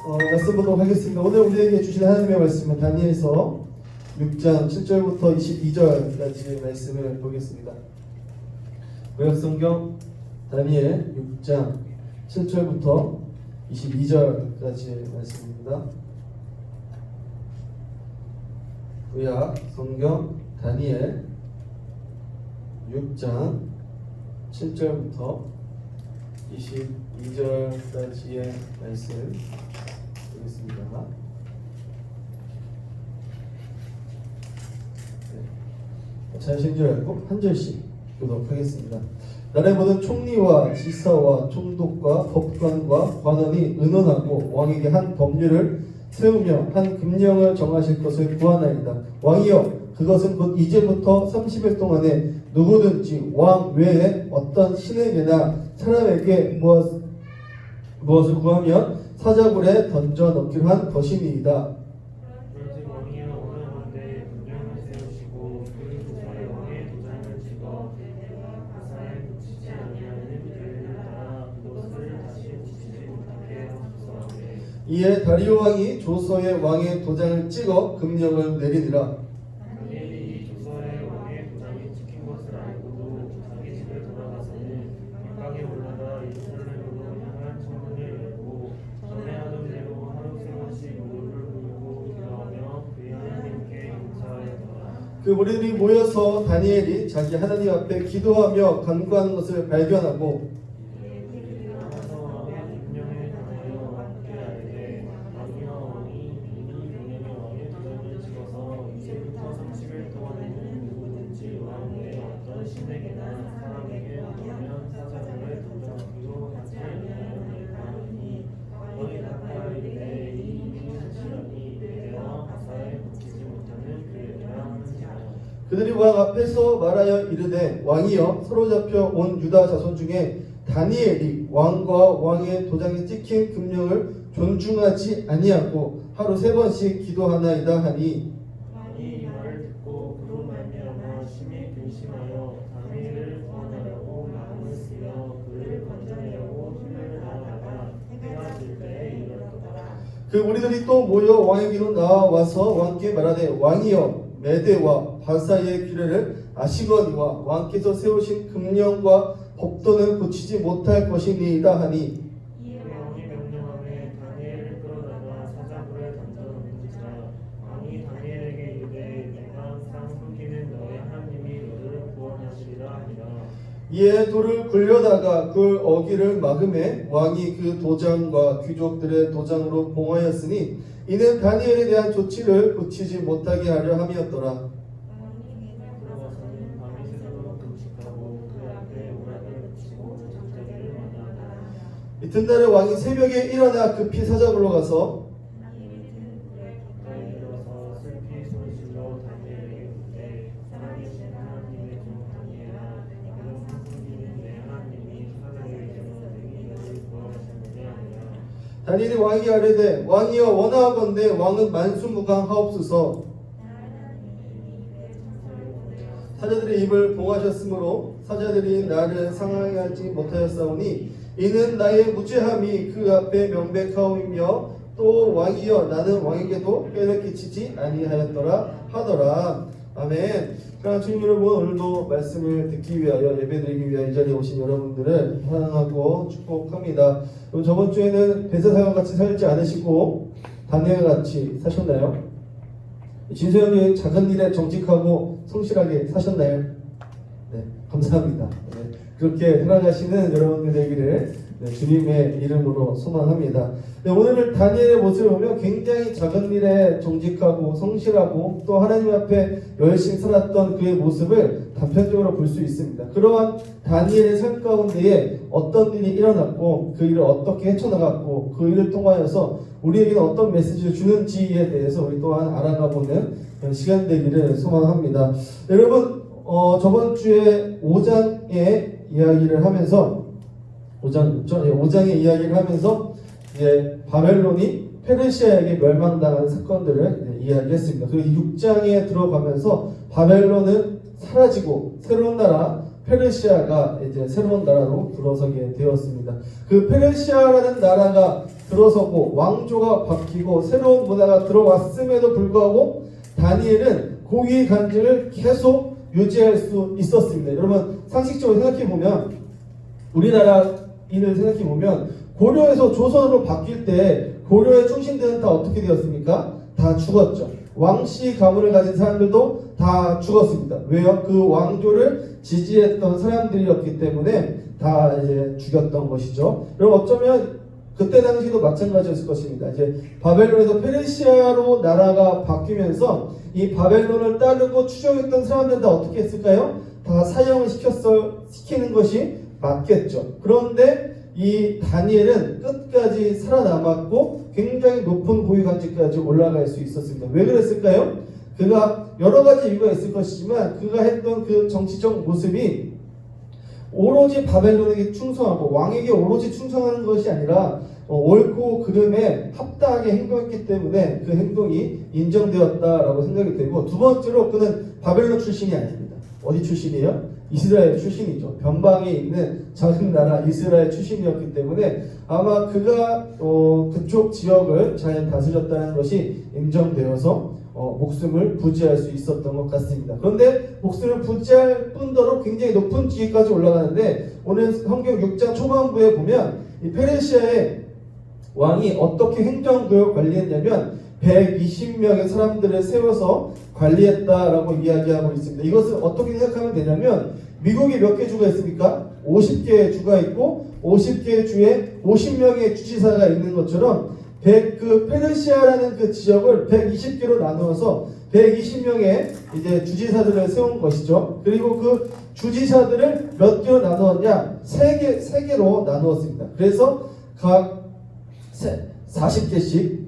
말씀 보도록 하겠습니다. 오늘 우리에게 주신 하나님의 말씀은 다니엘서 6장 7절부터 22절까지의 말씀을 보겠습니다. 구약성경 다니엘 6장 7절부터 22절까지의 말씀입니다. 구약성경 다니엘 6장 7절부터 22절까지의 말씀 보겠습니다. 자신 줄 알고 한 절씩 교독하겠습니다. 나라의 모든 총리와 지사와 총독과 법관과 관원이 의논하고 왕에게 한 법률을 세우며 한 금령을 정하실 것을 구하나이다. 왕이여, 그것은 곧 이제부터 30일 동안에 누구든지 왕 외에 어떤 신에게나 사람에게 무엇을 구하면 사자굴에 던져 넣기로 한 것이니이다. 그런즉 왕이여, 원하건대 금령을 세우시고 그 조사에 왕의 도장을 찍어 가사에 붙이지 아니하는 규례를 따라 그것을 다시 붙이지 못하게 하소서. 이에 다리오 왕이 조서에 왕의 도장을 찍어 금령을 내리니라. 다니엘이 조서에 왕의 도장이 찍힌 것을 알고도 자기 집에 돌아가서는 안방에 올라가 예루살렘으로 향한 창문을 열고 전에 하던 대로 하루 세 번씩 무릎을 꿇고 기도하며 그의 하나님께 감사하였더라. 그 무리들이 모여서 다니엘이 자기 하나님 앞에 기도하며 간구하는 것을 발견하고 나가서 왕의 금령에 관하여 함께 알되 왕이여, 왕이 이미 명령의 왕의 도장을 찍어서 이제부터 30일 동안에는 누구든지 왕 외에 어떤 신에게나 사람에게 구하면 사자굴에 던져넣기로 하지 아니하는 하나니 너희 각각 이르되 이 일이 사실하니 내대와 가사에 붙이지 못하는 규례라 하는지라. 그들이 왕 앞에서 말하여 이르되 왕이여, 사로잡혀 온 유다 자손 중에 다니엘이 왕과 왕의 도장에 찍힌 금령을 존중하지 아니하고 하루 세 번씩 기도하나이다 하니 왕이 이 말을 듣고 그로 말미암아 심히 근심하여 다니엘을 구원하려고 마음을 쓰여 그를 건져내려고 힘을 다하다가 해가 질 때에 이르렀더라. 그 무리들이 또 모여 왕에게로 나와서 왕께 말하되 왕이여, 메대와 바사의 규례를 아시거니와 왕께서 세우신 금령과 법도는 고치지 못할 것이니이다 하니 이에 왕이 명령하되 다니엘을 끌어다가 사자굴에 던져놓는지라. 왕이 다니엘에게 이르되 내가 항상 섬기는 너의 하나님이 너를 구원하시리라 하니라. 이에 돌을 굴려다가 그 어기를 막음에 왕이 그 도장과 귀족들의 도장으로 봉하였으니 이는 다니엘에 대한 조치를 고치지 못하게 하려 함이었더라. 들어가서는 밤이 새도록 금식하고 그 앞에 오락을 붙이고 잠자기를 원하다. 이튿날에 왕이 새벽에 일어나 급히 사자굴로 가서 가까이 이르러서 슬피 소리질러 다니엘에게 묻되 살아계신 하나님의 종 다니엘아, 너는 섬기는 내 하나님이 사자에게서 능히 너를 구원하셨느냐 하니라. 다니엘이 왕에게 아뢰되 왕이여, 원하건대 왕은 만수무강하옵소서. 사자들의 입을 봉하셨으므로 사자들이 나를 상하게 못하였사오니 이는 나의 무죄함이 그 앞에 명백하오며 또 왕이여, 나는 왕에게도 꾀를 끼치지 아니하였더라 하더라. 아멘. 그러나 주님 여러분, 오늘도 말씀을 듣기 위하여 예배드리기 위하여 이 자리에 오신 여러분들을 사랑하고 축복합니다. 저번 주에는 베세사와 같이 살지 않으시고 다니엘과 같이 사셨나요? 진소영님 작은 일에 정직하고 성실하게 사셨나요? 네, 감사합니다. 네, 그렇게 살아가시는 여러분들 되기를 주님의 이름으로 소망합니다. 네, 오늘 다니엘의 모습을 보면 굉장히 작은 일에 정직하고 성실하고 또 하나님 앞에 열심히 살았던 그의 모습을 단편적으로 볼 수 있습니다. 그러한 다니엘의 삶 가운데에 어떤 일이 일어났고 그 일을 어떻게 헤쳐나갔고 그 일을 통하여서 우리에게는 어떤 메시지를 주는지에 대해서 우리 또한 알아가보는 시간 되기를 소망합니다. 여러분, 저번 주에 5장의 이야기를 하면서 5장의 이야기를 하면서 이제 바벨론이 페르시아에게 멸망당하는 사건들을 이야기했습니다. 그리고 6장에 들어가면서 바벨론은 사라지고 새로운 나라 페르시아가 이제 새로운 나라로 들어서게 되었습니다. 그 페르시아라는 나라가 들어서고 왕조가 바뀌고 새로운 문화가 들어왔음에도 불구하고 다니엘은 고위 간증을 계속 유지할 수 있었습니다. 여러분 상식적으로 생각해 보면 우리나라인을 생각해 보면 고려에서 조선으로 바뀔 때 고려의 충신들은 다 어떻게 되었습니까? 다 죽었죠. 왕씨 가문을 가진 사람들도 다 죽었습니다. 왜요? 그 왕조를 지지했던 사람들이었기 때문에 다 이제 죽였던 것이죠. 그럼 어쩌면 그때 당시도 마찬가지였을 것입니다. 이제 바벨론에서 페르시아로 나라가 바뀌면서 이 바벨론을 따르고 추종했던 사람들은 다 어떻게 했을까요? 다 사형을 시키는 것이 맞겠죠. 그런데 이 다니엘은 끝까지 살아남았고 굉장히 높은 고위관직까지 올라갈 수 있었습니다. 왜 그랬을까요? 그가 여러 가지 이유가 있을 것이지만 그가 했던 그 정치적 모습이 오로지 바벨론에게 충성하고 왕에게 오로지 충성하는 것이 아니라 옳고 그름에 합당하게 행동했기 때문에 그 행동이 인정되었다라고 생각이 되고, 두 번째로 그는 바벨론 출신이 아닙니다. 어디 출신이에요? 이스라엘 출신이죠. 변방에 있는 작은 나라 이스라엘 출신이었기 때문에 아마 그가 그쪽 지역을 잘 다스렸다는 것이 인정되어서 목숨을 부지할 수 있었던 것 같습니다. 그런데 목숨을 부지할 뿐더러 굉장히 높은 지위까지 올라가는데, 오늘 성경 6장 초반부에 보면 이 페르시아의 왕이 어떻게 행정구역을 관리했냐면 120명의 사람들을 세워서 관리했다라고 이야기하고 있습니다. 이것을 어떻게 생각하면 되냐면, 미국에 몇 개 주가 있습니까? 50개의 주가 있고 50개의 주에 50명의 주지사가 있는 것처럼 그 페르시아라는 그 지역을 120개로 나누어서 120명의 이제 주지사들을 세운 것이죠. 그리고 그 주지사들을 몇 개로 나누었냐? 세 개로 나누었습니다. 그래서 각 40개씩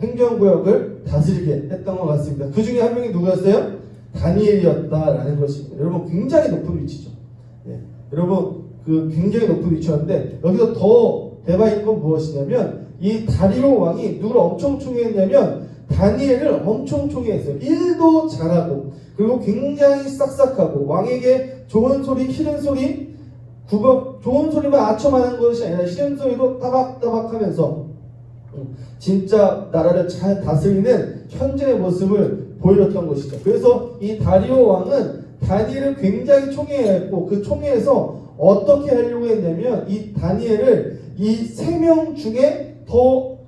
행정구역을 다스리게 했던 것 같습니다. 그 중에 한 명이 누구였어요? 다니엘이었다라는 것입니다. 여러분 굉장히 높은 위치죠. 여러분 그 굉장히 높은 위치였는데, 여기서 더 대박인 건 무엇이냐면 이 다리오 왕이 누구를 엄청 총애했냐면 다니엘을 엄청 총애했어요. 일도 잘하고 그리고 굉장히 싹싹하고 왕에게 좋은 소리, 싫은 소리, 좋은 소리만 아첨하는 것이 아니라 싫은 소리도 따박따박하면서 진짜 나라를 잘 다스리는 현재의 모습을 보여줬던 것이죠. 그래서 이 다리오 왕은 다니엘을 굉장히 총애했고, 그 총애에서 어떻게 하려고 했냐면 이 다니엘을 이 세 명 중에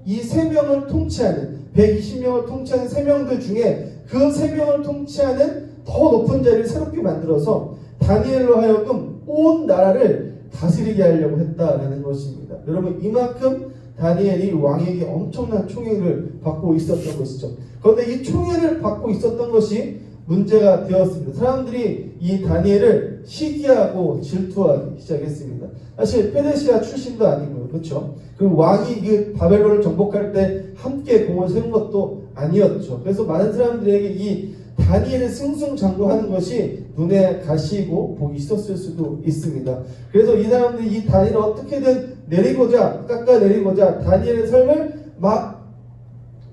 이 세 명을 통치하는 120명을 통치하는 세 명들 중에 그 세 명을 통치하는 더 높은 자리를 새롭게 만들어서 다니엘로 하여금 온 나라를 다스리게 하려고 했다라는 것입니다. 여러분 이만큼 다니엘이 왕에게 엄청난 총애를 받고 있었던 것이죠. 그런데 이 총애를 받고 있었던 것이 문제가 되었습니다. 사람들이 이 다니엘을 시기하고 질투하기 시작했습니다. 사실 페르시아 출신도 아니고요, 그렇죠? 그리고 왕이 그 바벨론을 정복할 때 함께 공을 세운 것도 아니었죠. 그래서 많은 사람들에게 이 다니엘을 승승장구하는 것이 눈에 가시고 복이 있었을 수도 있습니다. 그래서 이 사람들이 이 다니엘을 어떻게든 깎아내리고자 다니엘의 삶을 막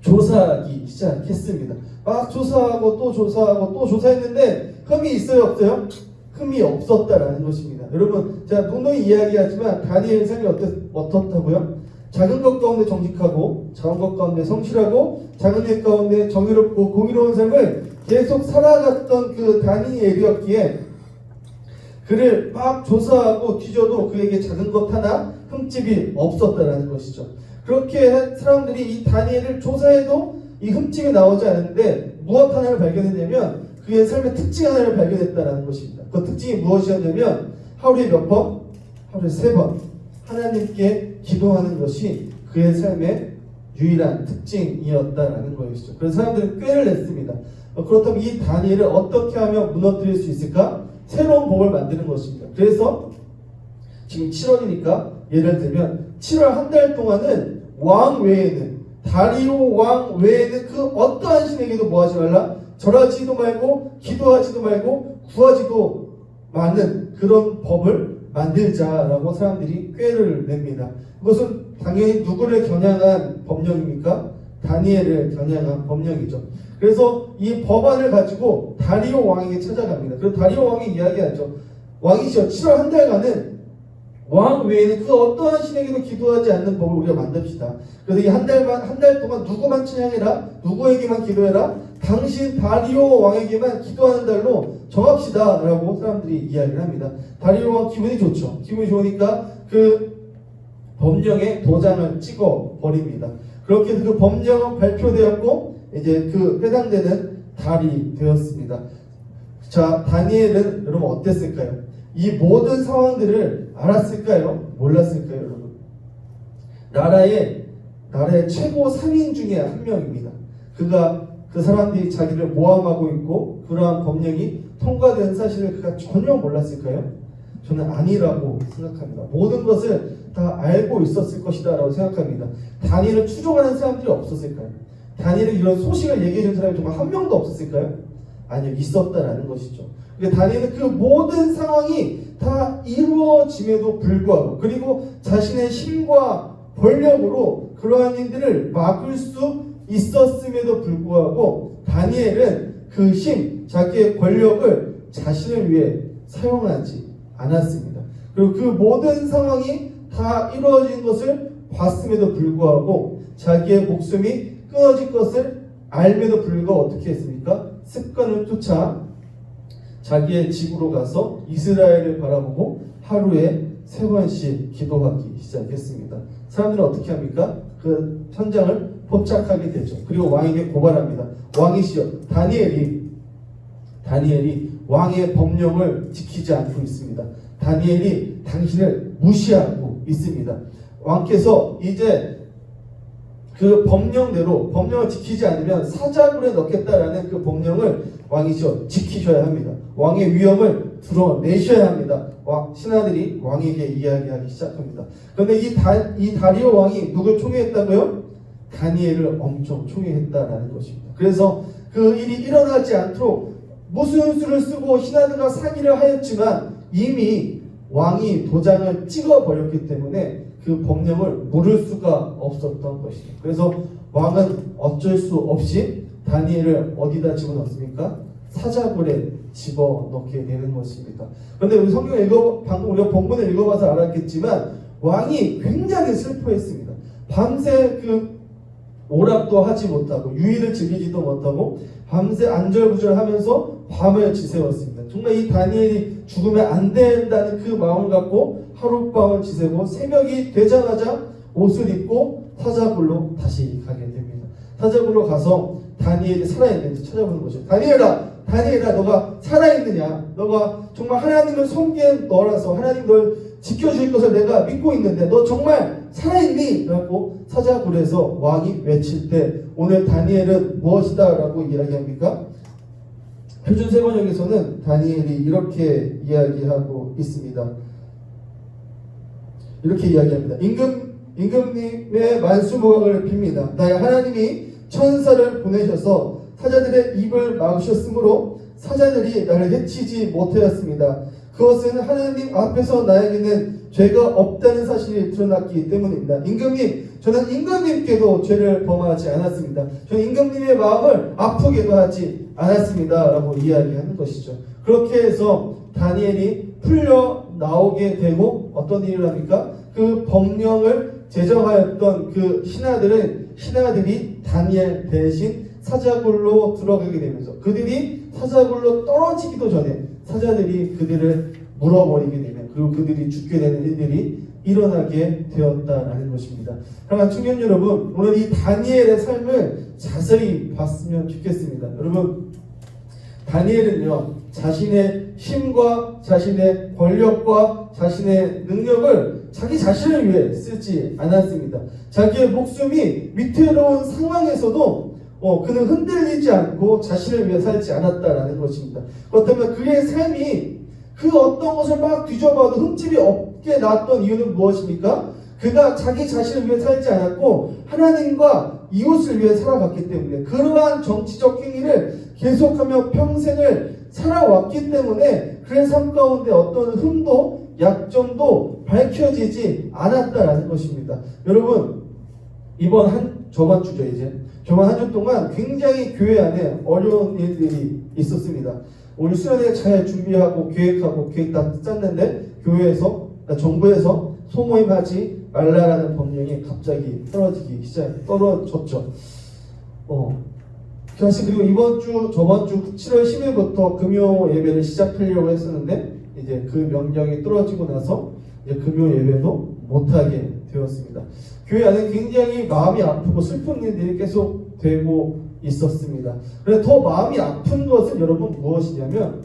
조사하기 시작했습니다. 막 조사하고 또 조사하고 또 조사했는데 흠이 있어요, 없어요? 흠이 없었다라는 것입니다. 여러분, 제가 누누이 이야기하지만 다니엘의 삶이 어떻다고요? 작은 것 가운데 정직하고 작은 것 가운데 성실하고 작은 일 가운데 정의롭고 공의로운 삶을 계속 살아갔던 그 다니엘이었기에 그를 막 조사하고 뒤져도 그에게 작은 것 하나 흠집이 없었다라는 것이죠. 그렇게 사람들이 이 다니엘을 조사해도 이 흠집이 나오지 않았는데 무엇 하나를 발견했냐면 그의 삶의 특징 하나를 발견했다라는 것입니다. 그 특징이 무엇이었냐면 하루에 몇 번? 하루에 3번 하나님께 기도하는 것이 그의 삶의 유일한 특징이었다라는 것이죠. 그래서 사람들은 꾀를 냈습니다. 그렇다면 이 다니엘을 어떻게 하면 무너뜨릴 수 있을까? 새로운 법을 만드는 것입니다. 그래서 지금 7월이니까 예를 들면 7월 한 달 동안은 왕 외에는 다리오 왕 외에는 그 어떠한 신에게도 뭐하지 말라? 절하지도 말고 기도하지도 말고 구하지도 마는 그런 법을 만들자라고 사람들이 꾀를 냅니다. 그것은 당연히 누구를 겨냥한 법령입니까? 다니엘을 겨냥한 법령이죠. 그래서 이 법안을 가지고 다리오 왕에게 찾아갑니다. 그리고 다리오 왕이 이야기하죠. 왕이시여 7월 한 달간은 왕 외에는 그 어떠한 신에게도 기도하지 않는 법을 우리가 만듭시다. 그래서 이 한 달 동안 누구만 찬양해라, 누구에게만 기도해라, 당신 다리오 왕에게만 기도하는 달로 정합시다 라고 사람들이 이야기를 합니다. 다리오 왕 기분이 좋죠. 기분이 좋으니까 그 법령에 도장을 찍어 버립니다. 그렇게 해서 그 법령은 발표되었고 이제 그 해당되는 달이 되었습니다. 자, 다니엘은 여러분 어땠을까요? 이 모든 상황들을 알았을까요? 몰랐을까요, 여러분? 나라의 최고 3인 중에 한 명입니다. 그 사람들이 자기를 모함하고 있고 그러한 법령이 통과된 사실을 그가 전혀 몰랐을까요? 저는 아니라고 생각합니다. 모든 것을 다 알고 있었을 것이다 라고 생각합니다. 다니엘을 추종하는 사람들이 없었을까요? 다니엘은 이런 소식을 얘기해 준 사람이 정말 한 명도 없었을까요? 아니요, 있었다라는 것이죠. 다니엘은 그 모든 상황이 다 이루어짐에도 불구하고 그리고 자신의 힘과 권력으로 그러한 일들을 막을 수 있었음에도 불구하고 다니엘은 그 힘, 자기의 권력을 자신을 위해 사용하지 않았습니다. 그리고 그 모든 상황이 다 이루어진 것을 봤음에도 불구하고 자기의 목숨이 끊어질 것을 알면도 불구하고 어떻게 했습니까? 습관을 쫓아 자기의 집으로 가서 이스라엘을 바라보고 하루에 3번씩 기도하기 시작했습니다. 사람들은 어떻게 합니까? 그 현장을 포착하게 되죠. 그리고 왕에게 고발합니다. 왕이시여, 다니엘이 왕의 법령을 지키지 않고 있습니다. 다니엘이 당신을 무시하고 있습니다. 왕께서 이제 그 법령을 지키지 않으면 사자굴에 넣겠다라는 그 법령을 왕이시여 지키셔야 합니다. 왕의 위엄을 드러내셔야 합니다. 신하들이 왕에게 이야기하기 시작합니다. 그런데 이 다리오 왕이 누굴 총애했다고요? 다니엘을 엄청 총애했다라는 것입니다. 그래서 그 일이 일어나지 않도록 무슨 수를 쓰고 신하들과 상의를 하였지만 이미 왕이 도장을 찍어버렸기 때문에 그 법령을 물을 수가 없었던 것이죠. 그래서 왕은 어쩔 수 없이 다니엘을 어디다 집어넣습니까? 사자굴에 집어넣게 되는 것입니다. 그런데 우리 성경을 방금 우리가 본문을 읽어봐서 알았겠지만 왕이 굉장히 슬퍼했습니다. 밤새 그 오락도 하지 못하고 유의를 즐기지도 못하고 밤새 안절부절하면서 밤을 지새웠습니다. 정말 이 다니엘이 죽으면 안 된다는 그 마음을 갖고 하룻밤을 지새고 새벽이 되자마자 옷을 입고 사자굴로 다시 가게 됩니다. 사자굴로 가서 다니엘이 살아있는지 찾아보는 거죠. 다니엘아, 너가 살아있느냐? 너가 정말 하나님을 섬기는 너라서 하나님 널 지켜줄 것을 내가 믿고 있는데 너 정말 살아있니? 라고 사자굴에서 왕이 외칠 때 오늘 다니엘은 무엇이다? 라고 이야기합니까? 표준 세번역에서는 다니엘이 이렇게 이야기하고 있습니다. 이렇게 이야기합니다. 임금님의 만수무강을 빕니다. 나의 하나님이 천사를 보내셔서 사자들의 입을 막으셨으므로 사자들이 나를 해치지 못하였습니다. 그것은 하나님 앞에서 나에게는 죄가 없다는 사실이 드러났기 때문입니다. 임금님, 저는 임금님께도 죄를 범하지 않았습니다. 저는 임금님의 마음을 아프게도 하지 않았습니다. 라고 이야기하는 것이죠. 그렇게 해서 다니엘이 풀려 나오게 되고 어떤 일을 합니까? 그 법령을 제정하였던 그 신하들이 다니엘 대신 사자굴로 들어가게 되면서 그들이 사자굴로 떨어지기도 전에 사자들이 그들을 물어버리게 되면 그리고 그들이 죽게 되는 일들이 일어나게 되었다라는 것입니다. 사랑하는 청년 여러분, 오늘 이 다니엘의 삶을 자세히 봤으면 좋겠습니다. 여러분, 다니엘은요 자신의 힘과 자신의 권력과 자신의 능력을 자기 자신을 위해 쓰지 않았습니다. 자기의 목숨이 위태로운 상황에서도 그는 흔들리지 않고 자신을 위해 살지 않았다라는 것입니다. 그렇다면 그의 삶이 그 어떤 것을 막 뒤져봐도 흠집이 없게 나왔던 이유는 무엇입니까? 그가 자기 자신을 위해 살지 않았고 하나님과 이웃을 위해 살아갔기 때문에 그러한 정치적 행위를 계속하며 평생을 살아왔기 때문에 그의 삶 가운데 어떤 흠도 약점도 밝혀지지 않았다라는 것입니다. 여러분, 저번 주죠 이제 저번 한 주 동안 굉장히 교회 안에 어려운 일들이 있었습니다. 올 수련회 잘 준비하고 계획하고 계획 다 짰는데 교회에서 정부에서 소모임하지 말라라는 법령이 갑자기 떨어졌죠. 사실 그리고 이번 주 저번 주 7월 10일부터 금요 예배를 시작하려고 했었는데 이제 그 명령이 떨어지고 나서 이제 금요 예배도 못하게 되었습니다. 교회 안에 굉장히 마음이 아프고 슬픈 일들이 계속 되고 있었습니다. 그래서 더 마음이 아픈 것은 여러분 무엇이냐면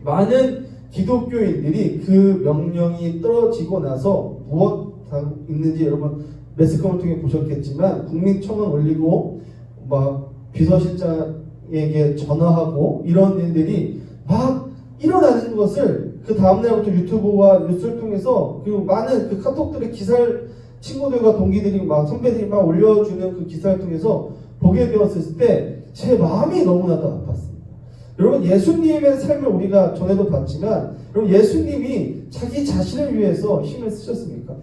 많은 기독교인들이 그 명령이 떨어지고 나서 무엇 하고 있는지 여러분 매스컴을 통해 보셨겠지만 국민청원 올리고 막 비서실장에게 전화하고 이런 일들이 막 일어나는 것을 그 다음날부터 유튜브와 뉴스를 통해서 그리고 많은 그 카톡들의 기사를 친구들과 동기들이 막 선배들이 막 올려주는 그 기사를 통해서 보게 되었을 때 제 마음이 너무나도 아팠습니다. 여러분 예수님의 삶을 우리가 전에도 봤지만 여러분 예수님이 자기 자신을 위해서 힘을 쓰셨습니까?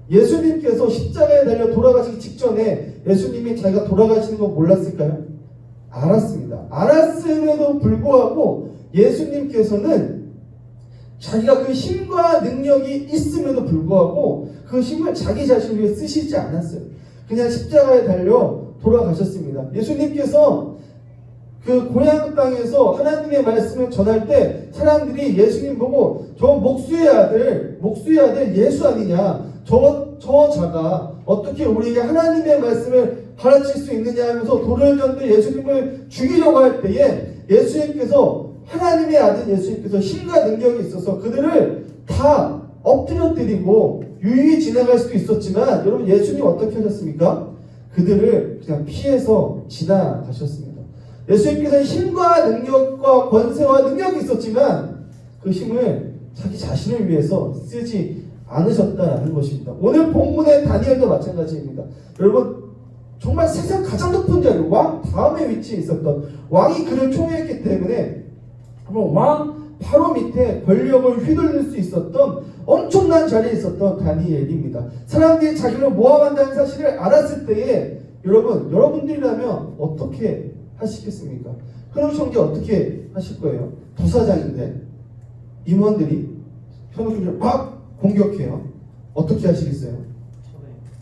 예수님께서 십자가에 달려 돌아가시기 직전에 예수님이 자기가 돌아가시는 거 몰랐을까요? 알았습니다. 알았음에도 불구하고 예수님께서는 자기가 그 힘과 능력이 있음에도 불구하고 그 힘을 자기 자신을 위해 쓰시지 않았어요. 그냥 십자가에 달려 돌아가셨습니다. 예수님께서 그 고향 땅에서 하나님의 말씀을 전할 때 사람들이 예수님 보고 저 목수의 아들 예수 아니냐, 저 자가 어떻게 우리에게 하나님의 말씀을 가르칠 수 있느냐 하면서 돌을 던져 예수님을 죽이려고 할 때에 예수님께서 하나님의 아들 예수님께서 힘과 능력이 있어서 그들을 다 엎드려뜨리고 유유히 지나갈 수도 있었지만 여러분 예수님 어떻게 하셨습니까? 그들을 그냥 피해서 지나가셨습니다. 예수님께서 힘과 능력과 권세와 능력이 있었지만 그 힘을 자기 자신을 위해서 쓰지 않으셨다는 것입니다. 오늘 본문의 다니엘도 마찬가지입니다. 여러분 정말 세상 가장 높은 자리 왕 다음에 위치에 있었던 왕이 그를 총애했기 때문에 왕 바로 밑에 권력을 휘둘릴 수 있었던 엄청난 자리에 있었던 다니엘입니다. 사람들이 자기를 모함한다는 사실을 알았을 때에 여러분들이라면 어떻게 하시겠습니까? 현욱 형제 어떻게 하실 거예요? 부사장인데 임원들이 현욱 형제를 막 공격해요. 어떻게 하시겠어요?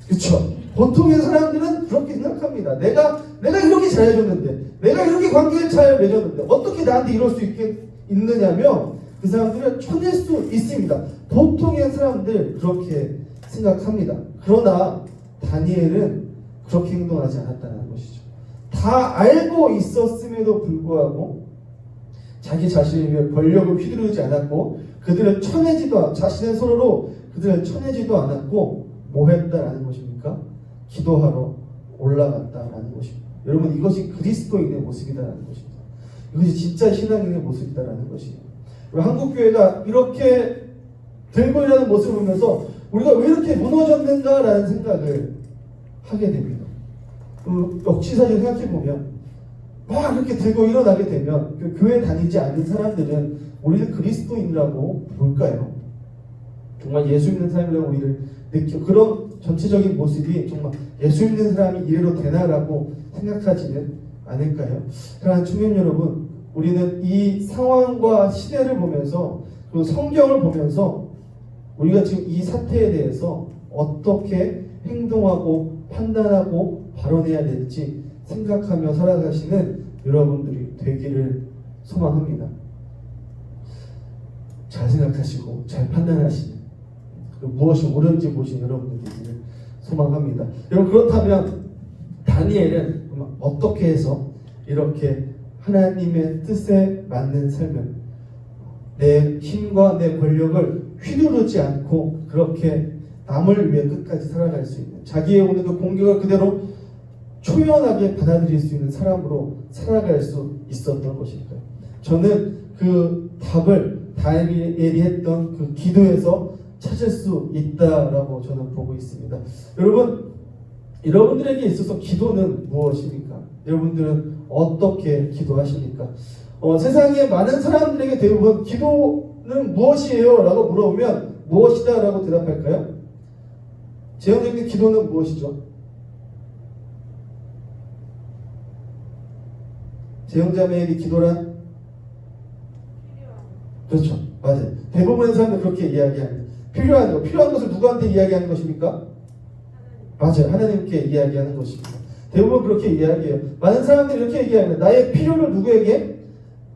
그렇죠. 보통의 사람들은 그렇게 생각합니다. 내가 이렇게 잘해줬는데, 내가 이렇게 관계를 잘 맺었는데 어떻게 나한테 이럴 수 있느냐면 그 사람들을 쳐낼 수 있습니다. 보통의 사람들 그렇게 생각합니다. 그러나 다니엘은 그렇게 행동하지 않았다는 것이죠. 다 알고 있었음에도 불구하고 자기 자신을 위해 권력을 휘두르지 않았고 그들을 자신의 손으로 그들을 쳐내지도 않았고 뭐 했다라는 것입니까? 기도하러 올라갔다라는 것입니다. 여러분 이것이 그리스도인의 모습이다라는 것입니다. 이것이 진짜 신앙인의 모습이다라는 것입니다. 한국교회가 이렇게 들고 일하는 모습을 보면서 우리가 왜 이렇게 무너졌는가라는 생각을 하게 됩니다. 역지사지를 생각해보면 막 이렇게 들고 일어나게 되면 그 교회 다니지 않는 사람들은 우리를 그리스도인이라고 볼까요? 정말 예수 믿는 사람이라고 우리를 그런 전체적인 모습이 정말 예수 믿는 사람이 이래로 되나라고 생각하지는 않을까요? 사랑하는 청년 여러분, 우리는 이 상황과 시대를 보면서 그리고 성경을 보면서 우리가 지금 이 사태에 대해서 어떻게 행동하고 판단하고 발언해야 될지 생각하며 살아가시는 여러분들이 되기를 소망합니다. 잘 생각하시고 잘 판단하시는 무엇이 옳은지 보신 여러분들이 되기를 소망합니다. 여러분 그렇다면 다니엘은 어떻게 해서 이렇게 하나님의 뜻에 맞는 삶을 내 힘과 내 권력을 휘두르지 않고 그렇게 남을 위해 끝까지 살아갈 수 있는 자기의 오는 그 공격을 그대로 초연하게 받아들일 수 있는 사람으로 살아갈 수 있었던 것일까요? 저는 그 답을 다니엘이 했던 그 기도에서 찾을 수 있다라고 저는 보고 있습니다. 여러분들에게 있어서 기도는 무엇입니까? 여러분들은 어떻게 기도하십니까? 세상에 많은 사람들에게 대부분 기도는 무엇이에요? 라고 물어보면 무엇이다? 라고 대답할까요? 재현적인 기도는 무엇이죠? 재영자매의 기도란 그렇죠. 맞아요. 대부분의 사람들 그렇게 이야기합니다. 필요한 것을 누구한테 이야기하는 것입니까? 맞아요. 하나님께 이야기하는 것입니다. 대부분 그렇게 이야기해요. 많은 사람들이 이렇게 얘기합니다. 나의 필요를 누구에게?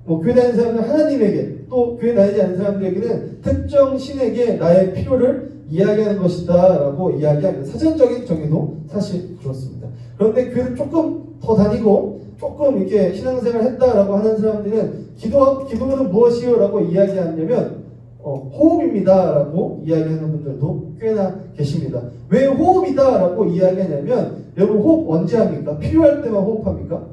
뭐 교회 다니는 사람들은 하나님에게, 또 교회 다니지 않는 사람들에게는 특정 신에게 나의 필요를 이야기하는 것이다 라고 이야기합니다. 사전적인 정의도 사실 그렇습니다. 그런데 교회를 조금 더 다니고 조금 이렇게 신앙생활 했다라고 하는 사람들은 기도는 무엇이요? 라고 이야기하냐면 호흡입니다 라고 이야기하는 분들도 꽤나 계십니다. 왜 호흡이다 라고 이야기하냐면 여러분 호흡 언제 합니까? 필요할 때만 호흡합니까?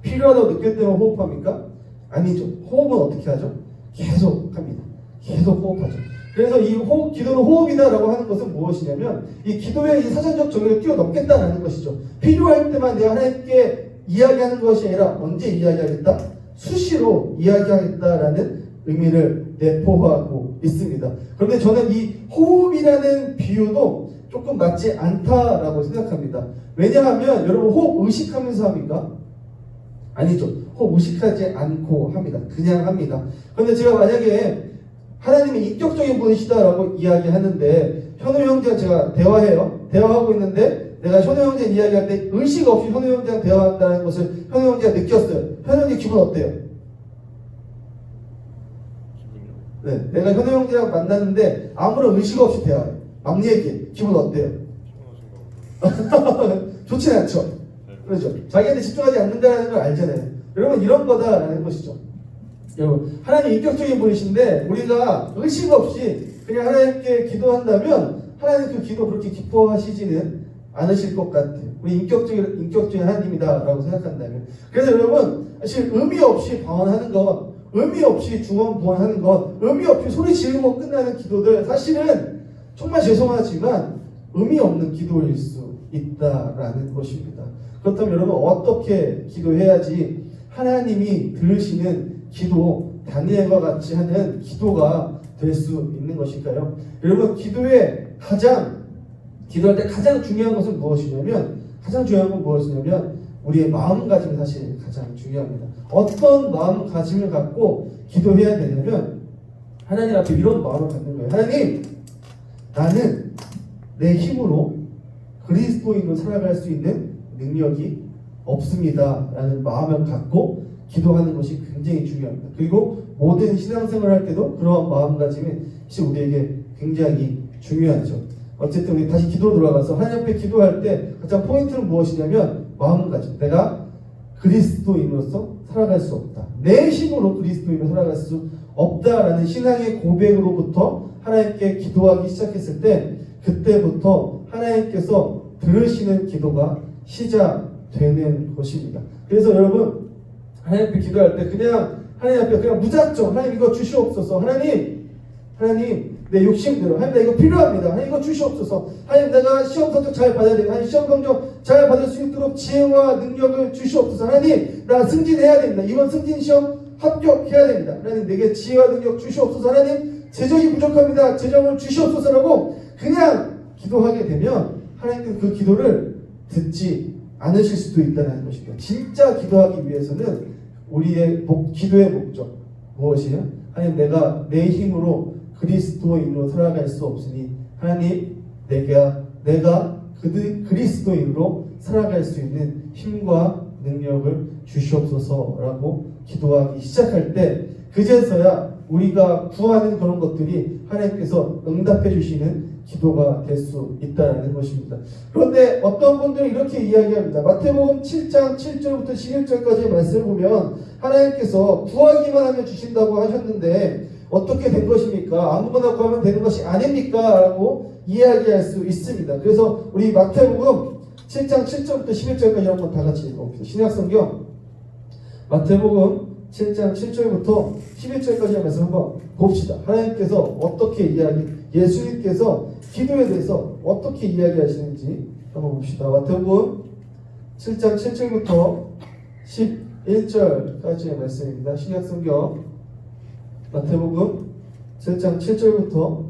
필요하다고 느낄 때만 호흡합니까? 아니죠. 호흡은 어떻게 하죠? 계속 합니다. 계속 호흡하죠. 그래서 이 기도는 호흡이다 라고 하는 것은 무엇이냐면 이 기도의 이 사전적 정의를 뛰어넘겠다라는 것이죠. 필요할 때만 내가 하나님께 이야기하는 것이 아니라 언제 이야기하겠다? 수시로 이야기하겠다라는 의미를 내포하고 있습니다. 그런데 저는 이 호흡이라는 비유도 조금 맞지 않다라고 생각합니다. 왜냐하면 여러분 호흡 의식하면서 합니까? 아니죠. 호흡 의식하지 않고 합니다. 그냥 합니다. 그런데 제가 만약에 하나님이 인격적인 분이시다라고 이야기하는데 현우 형제와 제가 대화하고 있는데 내가 현우 형제 이야기할 때 의식 없이 현우 형제랑 대화한다는 것을 현우 형제가 느꼈어요. 현우 형제 기분 어때요? 네, 내가 현우 형제랑 만났는데 아무런 의식 없이 대화해. 막 얘기해. 기분 어때요? 좋진 않죠. 그렇죠. 자기한테 집중하지 않는다는 걸 알잖아요. 여러분 이런 거다라는 것이죠. 여러분 하나님 인격적인 분이신데 우리가 의식 없이 그냥 하나님께 기도한다면 하나님 그 기도 그렇게 기뻐하시지는 않으실 것 같아요. 우리 인격적인 하나님이다라고 생각한다면. 그래서 여러분 사실 의미 없이 방언하는 것, 의미 없이 중언부언하는 것, 의미 없이 소리 지르고 끝나는 기도들 사실은 정말 죄송하지만 의미 없는 기도일 수 있다라는 것입니다. 그렇다면 여러분 어떻게 기도해야지 하나님이 들으시는 기도, 다니엘과 같이 하는 기도가 될 수 있는 것일까요? 여러분 기도할 때 가장 중요한 것은 무엇이냐면 우리의 마음가짐이 사실 가장 중요합니다. 어떤 마음가짐을 갖고 기도해야 되냐면 하나님 앞에 이런 마음을 갖는 거예요. 하나님, 나는 내 힘으로 그리스도인으로 살아갈 수 있는 능력이 없습니다 라는 마음을 갖고 기도하는 것이 굉장히 중요합니다. 그리고 모든 신앙생활을 할 때도 그러한 마음가짐이 우리에게 굉장히 중요하죠. 어쨌든 우리 다시 기도로 돌아가서 하나님 앞에 기도할 때 가장 포인트는 무엇이냐면 마음가짐. 내가 그리스도인으로서 살아갈 수 없다. 내 힘으로 그리스도인으로 살아갈 수 없다라는 신앙의 고백으로부터 하나님께 기도하기 시작했을 때 그때부터 하나님께서 들으시는 기도가 시작되는 것입니다. 그래서 여러분 하나님 앞에 기도할 때 그냥 하나님 앞에 그냥 무작정 하나님 이거 주시옵소서. 하나님 내 욕심대로 하나님 나 이거 필요합니다. 하나님 이거 주시옵소서. 하나님 내가 시험 성적 잘 받아야 됩니다. 하나님 시험 성적 잘 받을 수 있도록 지혜와 능력을 주시옵소서. 하나님 나 승진해야 됩니다. 이번 승진 시험 합격해야 됩니다. 하나님 내게 지혜와 능력 주시옵소서. 하나님 재정이 부족합니다. 재정을 주시옵소서라고 그냥 기도하게 되면 하나님께서 그 기도를 듣지 않으실 수도 있다는 것입니다. 진짜 기도하기 위해서는 우리의 기도의 목적 무엇이에요? 하나님 내가 내 힘으로 그리스도인으로 살아갈 수 없으니 하나님 내가 그리스도인으로 살아갈 수 있는 힘과 능력을 주시옵소서라고 기도하기 시작할 때 그제서야 우리가 구하는 그런 것들이 하나님께서 응답해 주시는 기도가 될 수 있다는 것입니다. 그런데 어떤 분들은 이렇게 이야기합니다. 마태복음 7장 7절부터 11절까지의 말씀을 보면 하나님께서 구하기만 하면 주신다고 하셨는데 어떻게 된 것입니까? 아무거나 구하면 되는 것이 아닙니까? 라고 이야기할 수 있습니다. 그래서 우리 마태복음 7장 7절부터 11절까지 한번 다 같이 읽어봅시다. 신약성경 마태복음 7장 7절부터 11절까지 말씀 한번 봅시다. 하나님께서 어떻게 예수님께서 기도에 대해서 어떻게 이야기하시는지 한번 봅시다. 마태복음 7장 7절부터 11절까지의 말씀입니다. 신약성경 마태복음 7장 7절부터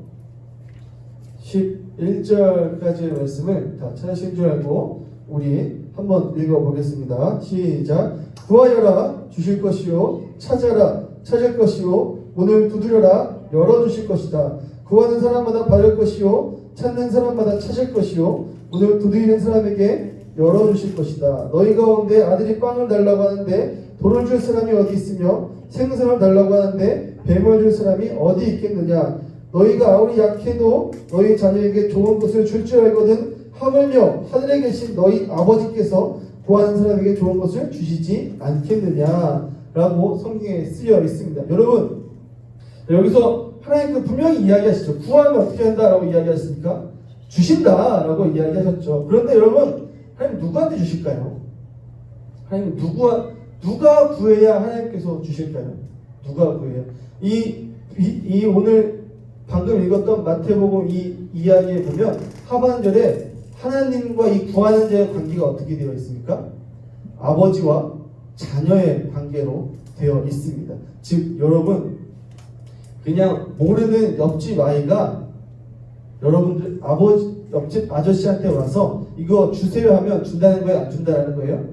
11절까지의 말씀을 다 찾으신 줄 알고 우리 한번 읽어보겠습니다. 시작. 구하여라 주실 것이요 찾아라 찾을 것이요 오늘 두드려라 열어주실 것이다. 구하는 사람마다 받을 것이요 찾는 사람마다 찾을 것이요 오늘 두드리는 사람에게 열어주실 것이다. 너희 가운데 아들이 빵을 달라고 하는데 돌을 줄 사람이 어디 있으며 생선을 달라고 하는데 뱀을 줄 사람이 어디 있겠느냐. 너희가 아무리 약해도 너희 자녀에게 좋은 것을 줄 줄 알거든 하물며 하늘에 계신 너희 아버지께서 구하는 사람에게 좋은 것을 주시지 않겠느냐 라고 성경에 쓰여 있습니다. 여러분 여기서 하나님께서 분명히 이야기하시죠. 구하면 어떻게 한다라고 이야기하십니까? 주신다라고 이야기하셨죠. 그런데 여러분 하나님 누구한테 주실까요? 하나님 누가 구해야 하나님께서 주실까요? 누가 구해야? 이 오늘 방금 읽었던 마태복음 이 이야기에 보면 하반절에 하나님과 이 구하는 자의 관계가 어떻게 되어 있습니까? 아버지와 자녀의 관계로 되어 있습니다. 즉 여러분 그냥 모르는 옆집 아이가 여러분들 옆집 아저씨한테 와서 이거 주세요 하면 준다는 거예요? 안 준다는 거예요?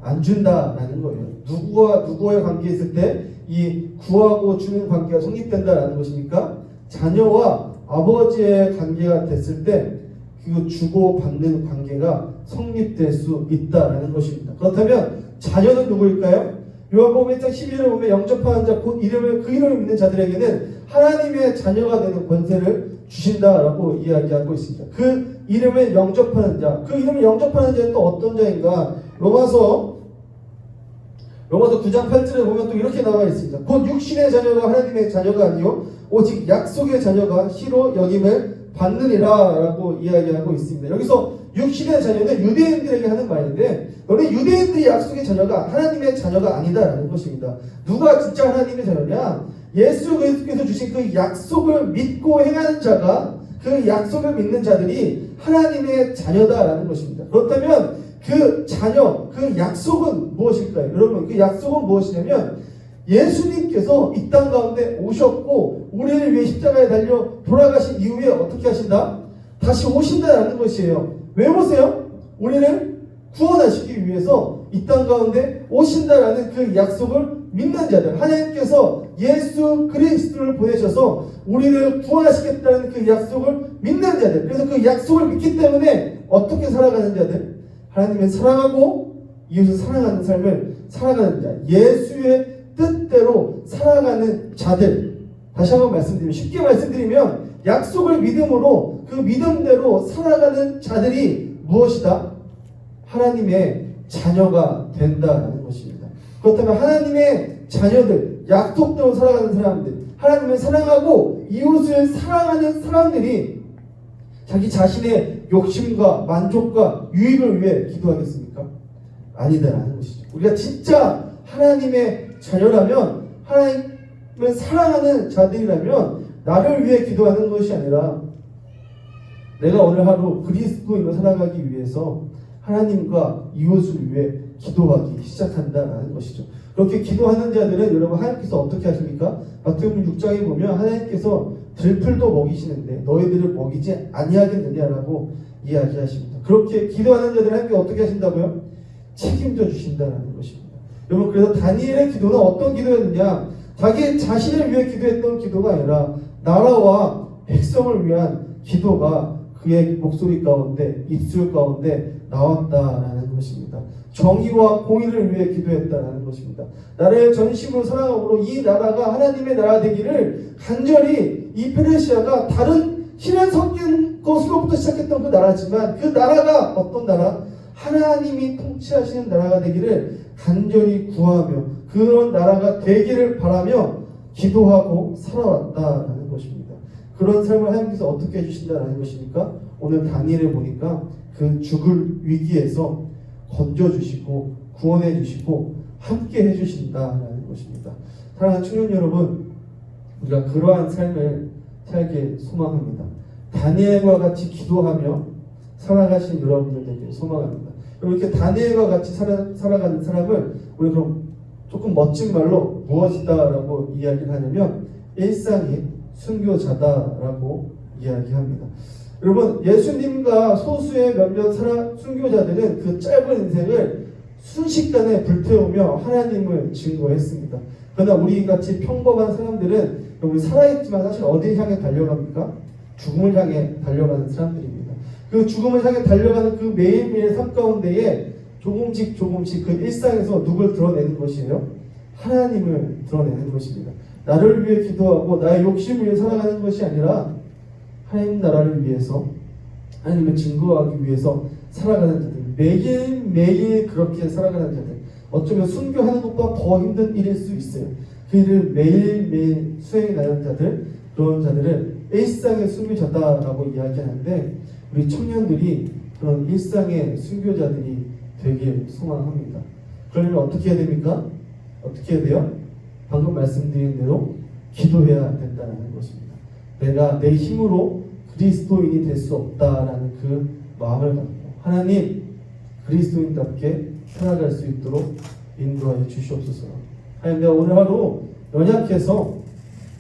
안 준다라는 거예요. 누구와의 관계에 있을 때 이 구하고 주는 관계가 성립된다라는 것입니까? 자녀와 아버지의 관계가 됐을 때 그 주고 받는 관계가 성립될 수 있다라는 것입니다. 그렇다면 자녀는 누구일까요? 요한복음 1장 12절에 보면 영접하는 자 곧 그 이름을 믿는 자들에게는 하나님의 자녀가 되는 권세를 주신다라고 이야기하고 있습니다. 그 이름을 영접하는 자, 그 이름을 영접하는 자는 또 어떤 자인가? 로마서 9장 8절에 보면 또 이렇게 나와 있습니다. 곧 육신의 자녀가 하나님의 자녀가 아니요 오직 약속의 자녀가 시로 여김을 받느니라 라고 이야기하고 있습니다. 여기서 육신의 자녀는 유대인들에게 하는 말인데 너네 유대인들이 약속의 자녀가 하나님의 자녀가 아니다라는 것입니다. 누가 진짜 하나님의 자녀냐? 예수 그리스도께서 주신 그 약속을 믿고 행하는 자가 그 약속을 믿는 자들이 하나님의 자녀다라는 것입니다. 그렇다면 그 자녀, 그 약속은 무엇일까요? 여러분 그 약속은 무엇이냐면 예수님께서 이 땅 가운데 오셨고 우리를 위해 십자가에 달려 돌아가신 이후에 어떻게 하신다? 다시 오신다라는 것이에요. 왜 오세요? 우리를 구원하시기 위해서 이 땅 가운데 오신다라는 그 약속을 믿는 자들, 하나님께서 예수 그리스도를 보내셔서 우리를 구원하시겠다는 그 약속을 믿는 자들, 그래서 그 약속을 믿기 때문에 어떻게 살아가는 자들? 하나님을 사랑하고 이웃을 사랑하는 삶을 살아가는 자, 예수의 뜻대로 살아가는 자들. 다시 한번 말씀드리면, 쉽게 말씀드리면 약속을 믿음으로 그 믿음대로 살아가는 자들이 무엇이다? 하나님의 자녀가 된다는 것입니다. 그렇다면 하나님의 자녀들, 약속대로 살아가는 사람들, 하나님을 사랑하고 이웃을 사랑하는 사람들이 자기 자신의 욕심과 만족과 유익을 위해 기도하겠습니까? 아니다라는 것이죠. 우리가 진짜 하나님의 자녀라면, 하나님을 사랑하는 자들이라면 나를 위해 기도하는 것이 아니라 내가 오늘 하루 그리스도인으로 살아가기 위해서 하나님과 이웃을 위해 기도하기 시작한다라는 것이죠. 그렇게 기도하는 자들은 여러분 하나님께서 어떻게 하십니까? 마태복음 6장에 보면 하나님께서 들풀도 먹이시는데 너희들을 먹이지 아니하겠느냐라고 이야기하십니다. 그렇게 기도하는 자들은 하나님께서 어떻게 하신다고요? 책임져 주신다는 것입니다. 여러분 그래서 다니엘의 기도는 어떤 기도였느냐? 자기 자신을 위해 기도했던 기도가 아니라 나라와 백성을 위한 기도가 그의 목소리 가운데 입술 가운데 나왔다라는 것입니다. 정의와 공의를 위해 기도했다라는 것입니다. 나를 전심으로 사랑함으로 이 나라가 하나님의 나라 되기를 간절히 이 페르시아가 다른 신을 섬긴 것으로부터 시작했던 그 나라지만 그 나라가 어떤 나라? 하나님이 통치하시는 나라가 되기를 간절히 구하며 그런 나라가 되기를 바라며 기도하고 살아왔다라는 것입니다. 그런 삶을 하나님께서 어떻게 해주신다라는 것입니까? 오늘 다니엘을 보니까 그 죽을 위기에서 건져주시고 구원해주시고 함께 해주신다라는 것입니다. 사랑하는 청년 여러분, 우리가 그러한 삶을 살길 소망합니다. 다니엘과 같이 기도하며 살아가신 여러분들 되길 소망합니다. 이렇게 다니엘과 같이 살아가는 사람을 우리 그럼 조금 멋진 말로 무엇이다라고 이야기를 하냐면 일상이 순교자다라고 이야기합니다. 여러분 예수님과 소수의 몇몇 순교자들은 그 짧은 인생을 순식간에 불태우며 하나님을 증거했습니다. 그러나 우리 같이 평범한 사람들은 여기 살아있지만 사실 어디를 향해 달려갑니까? 죽음을 향해 달려가는 사람들입니다. 그 죽음을 향해 달려가는 그 매일매일 삶 가운데에 조금씩 그 일상에서 누굴 드러내는 것이에요? 하나님을 드러내는 것입니다. 나를 위해 기도하고 나의 욕심을 위해 살아가는 것이 아니라 하나님 나라를 위해서, 하나님을 증거하기 위해서 살아가는 자들, 매일매일 그렇게 살아가는 자들, 어쩌면 순교하는 것보다 더 힘든 일일 수 있어요. 그 일을 매일매일 수행하는 자들, 그런 자들을 일상의 순교자다라고 이야기하는데, 우리 청년들이 그런 일상의 순교자들이 되길 소망합니다. 그러면 어떻게 해야 됩니까? 어떻게 해야 돼요? 방금 말씀드린 대로 기도해야 된다는 것입니다. 내가 내 힘으로 그리스도인이 될 수 없다라는 그 마음을 갖고 하나님 그리스도인답게 살아갈 수 있도록 인도하여 주시옵소서. 하나님, 내가 오늘 하루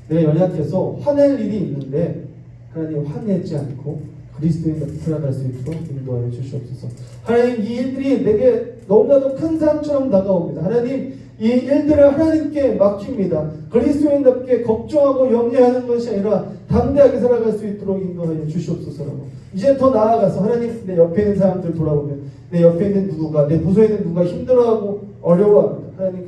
내가 연약해서 화낼 일이 있는데 하나님 화내지 않고 그리스도인답게 살아갈 수 있도록 인도하여 주시옵소서. 하나님, 이 일들이 내게 너무나도 큰 산처럼 다가옵니다. 하나님, 이 일들을 하나님께 맡깁니다. 그리스도인답게 걱정하고 염려하는 것이 아니라 담대하게 살아갈 수 있도록 인도하여 주시옵소서라고. 이제 더 나아가서 하나님, 내 옆에 있는 사람들 돌아보면 내 옆에 있는 누구가, 내 부서에 있는 누가 힘들어하고 어려워합니다. 하나님,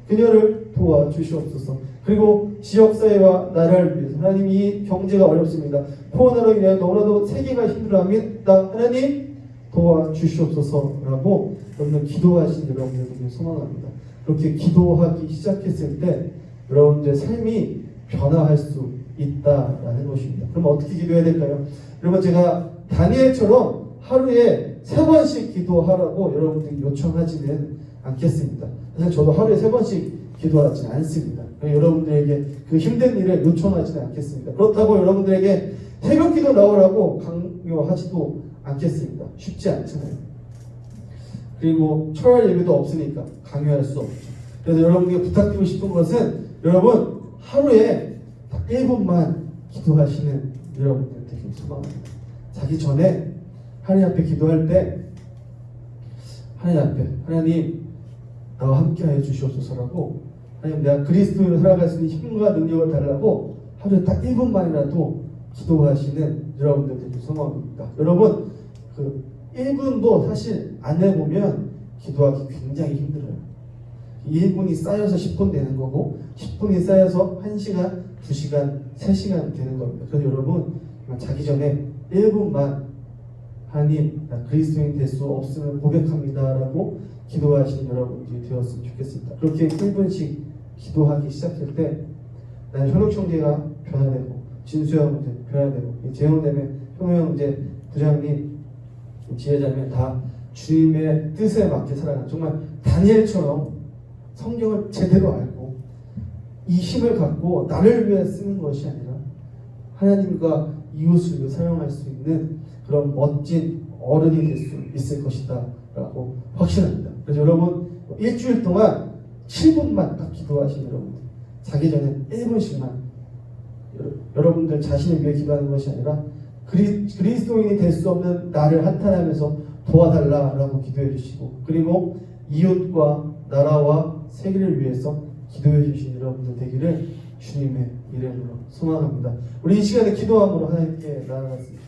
그녀를 도와주시옵소서. 그리고 지역사회와 나라를 위해서 하나님, 이 경제가 어렵습니다. 코로나로 인해 너무나도 세계가 힘들어합니다. 하나님 도와주시옵소서라고 여러분들 기도하신 여러분들에게 소망합니다. 그렇게 기도하기 시작했을 때 여러분들의 삶이 변화할 수 있다라는 것입니다. 그럼 어떻게 기도해야 될까요? 여러분, 제가 다니엘처럼 하루에 3번씩 기도하라고 여러분들이 요청하지는 않겠습니다. 사실 저도 하루에 3번씩 기도하지 않습니다. 여러분들에게 그 힘든 일을 요청하지는 않겠습니다. 그렇다고 여러분들에게 새벽 기도 나오라고 강요하지도 않겠습니다. 쉽지 않잖아요. 그리고 철학 예배도 없으니까 강요할 수 없죠. 그래서 여러분에게 부탁드리고 싶은 것은 여러분 하루에 1분만 기도하시는 여러분들 되게 소망합니다. 자기 전에 하나님 앞에 기도할 때 하나님 앞에 하나님 나와 함께하여 주시옵소서라고, 하나님 내가 그리스도인으로 살아갈 수 있는 힘과 능력을 달라고 하루에 딱 1분만이라도 기도하시는 여러분들 되게 소망합니다. 여러분 그 1분도 사실 안 해보면 기도하기 굉장히 힘들어요. 1분이 쌓여서 10분 되는 거고 10분이 쌓여서 1시간, 2시간, 3시간 되는 겁니다. 그래서 여러분 자기 전에 1분만 하나님 나 그리스도인 될 수 없음을 고백합니다 라고 기도하시는 여러분들이 되었으면 좋겠습니다. 그렇게 1분씩 기도하기 시작할 때 나는 현욱 형제가 변화되고 진수 형제 변화되고 재혼되면 현욱 형제 부장님 지혜자매 다 주님의 뜻에 맞게 살아가는, 정말 다니엘처럼 성경을 제대로 알고 이 힘을 갖고 나를 위해 쓰는 것이 아니라 하나님과 이웃을 위해 사용할 수 있는 그런 멋진 어른이 될 수 있을 것이다 라고 확신합니다. 그래서 여러분 일주일 동안 7분만 딱 기도하시는 여러분들, 자기 전에 1분씩만 여러분들 자신을 위해 기도하는 것이 아니라 그리스도인이 될 수 없는 나를 한탄하면서 도와달라라고 기도해 주시고, 그리고 이웃과 나라와 세계를 위해서 기도해 주신 여러분들 되기를 주님의 이름으로 소망합니다. 우리 이 시간에 기도함으로 하나님께 나아갔습니다.